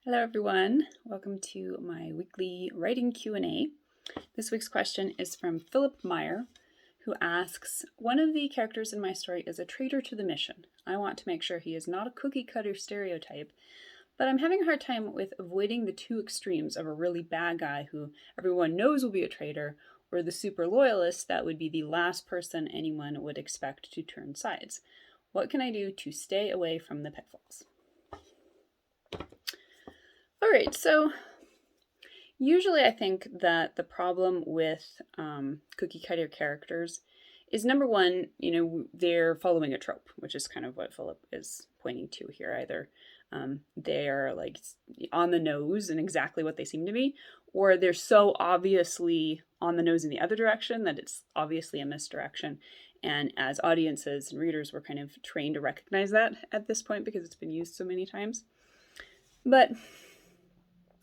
Hello everyone, welcome to my weekly writing Q&A. This week's question is from Philip Meyer, who asks, one of the characters in my story is a traitor to the mission. I want to make sure he is not a cookie cutter stereotype, but I'm having a hard time with avoiding the two extremes of a really bad guy who everyone knows will be a traitor, or the super loyalist that would be the last person anyone would expect to turn sides. What can I do to stay away from the pitfalls? All right, so usually I think that the problem with cookie cutter characters is number one, they're following a trope, which is kind of what Philip is pointing to here. Either they're like on the nose and exactly what they seem to be, or they're so obviously on the nose in the other direction that it's obviously a misdirection. And as audiences and readers, we're kind of trained to recognize that at this point because it's been used so many times. But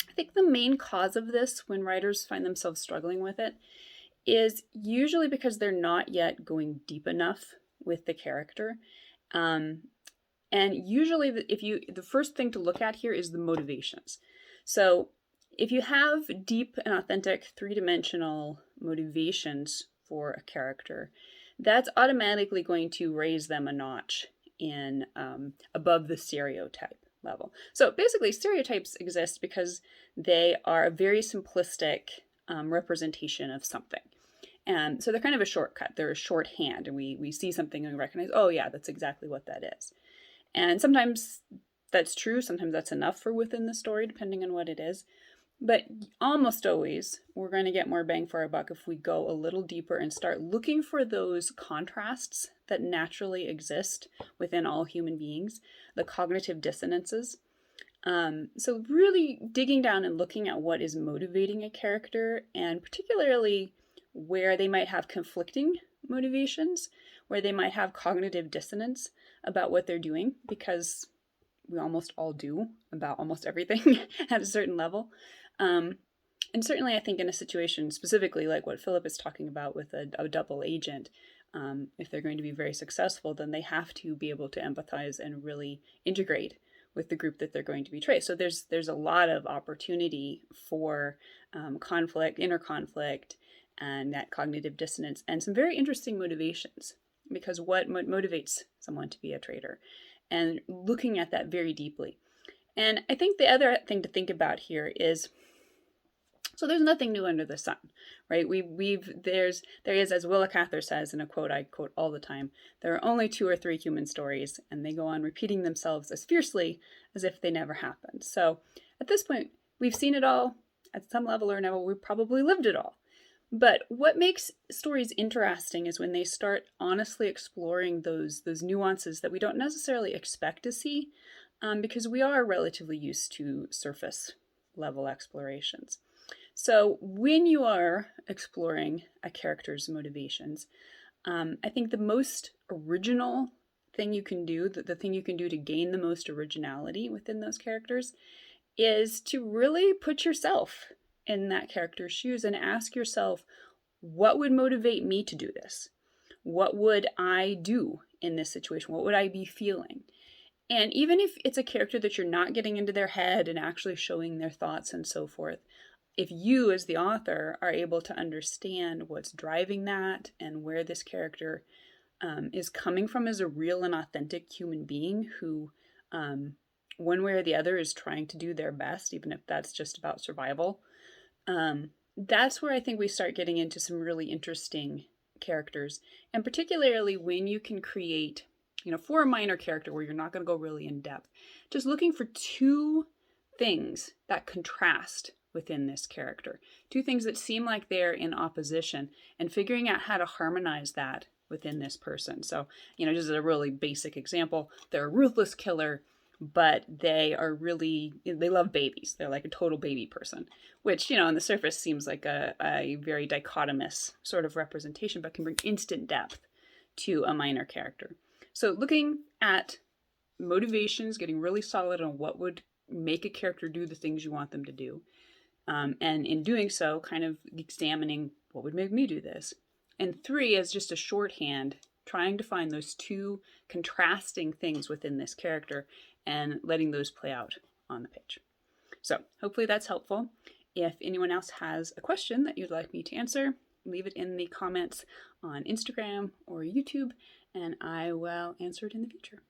I think the main cause of this, when writers find themselves struggling with it, is usually because they're not yet going deep enough with the character. And usually the first thing to look at here is the motivations. So if you have deep and authentic three-dimensional motivations for a character, that's automatically going to raise them a notch in above the stereotype level. So basically, stereotypes exist because they are a very simplistic representation of something. And so they're kind of a shortcut. They're a shorthand, and we see something and we recognize, oh yeah, that's exactly what that is. And sometimes that's true, sometimes that's enough for within the story, depending on what it is. But almost always, we're going to get more bang for our buck if we go a little deeper and start looking for those contrasts that naturally exist within all human beings, the cognitive dissonances. So really digging down and looking at what is motivating a character, and particularly where they might have conflicting motivations, where they might have cognitive dissonance about what they're doing, because we almost all do about almost everything at a certain level. And certainly I think in a situation specifically like what Philip is talking about with a double agent, if they're going to be very successful, then they have to be able to empathize and really integrate with the group that they're going to betray. So there's a lot of opportunity for conflict, inner conflict, and that cognitive dissonance, and some very interesting motivations, because what motivates someone to be a traitor, and looking at that very deeply. And I think the other thing to think about here is, so there's nothing new under the sun, right? There is, as Willa Cather says in a quote I quote all the time, there are only 2 or 3 human stories, and they go on repeating themselves as fiercely as if they never happened. So at this point, we've seen it all at some level or another. We've probably lived it all. But what makes stories interesting is when they start honestly exploring those nuances that we don't necessarily expect to see, because we are relatively used to surface level explorations. So when you are exploring a character's motivations, I think the most original thing you can do, the thing you can do to gain the most originality within those characters, is to really put yourself in that character's shoes and ask yourself, what would motivate me to do this? What would I do in this situation? What would I be feeling? And even if it's a character that you're not getting into their head and actually showing their thoughts and so forth, if you as the author are able to understand what's driving that and where this character is coming from as a real and authentic human being who one way or the other is trying to do their best, even if that's just about survival, that's where I think we start getting into some really interesting characters. And particularly when you can create, for a minor character where you're not going to go really in depth, just looking for 2 things that contrast within this character, 2 things that seem like they're in opposition, and figuring out how to harmonize that within this person. So, just as a really basic example, they're a ruthless killer, but they love babies. They're like a total baby person, which, on the surface seems like a very dichotomous sort of representation, but can bring instant depth to a minor character. So looking at motivations, getting really solid on what would make a character do the things you want them to do. And in doing so, kind of examining what would make me do this. And 3 is just a shorthand, trying to find those 2 contrasting things within this character and letting those play out on the page. So hopefully that's helpful. If anyone else has a question that you'd like me to answer, leave it in the comments on Instagram or YouTube, and I will answer it in the future.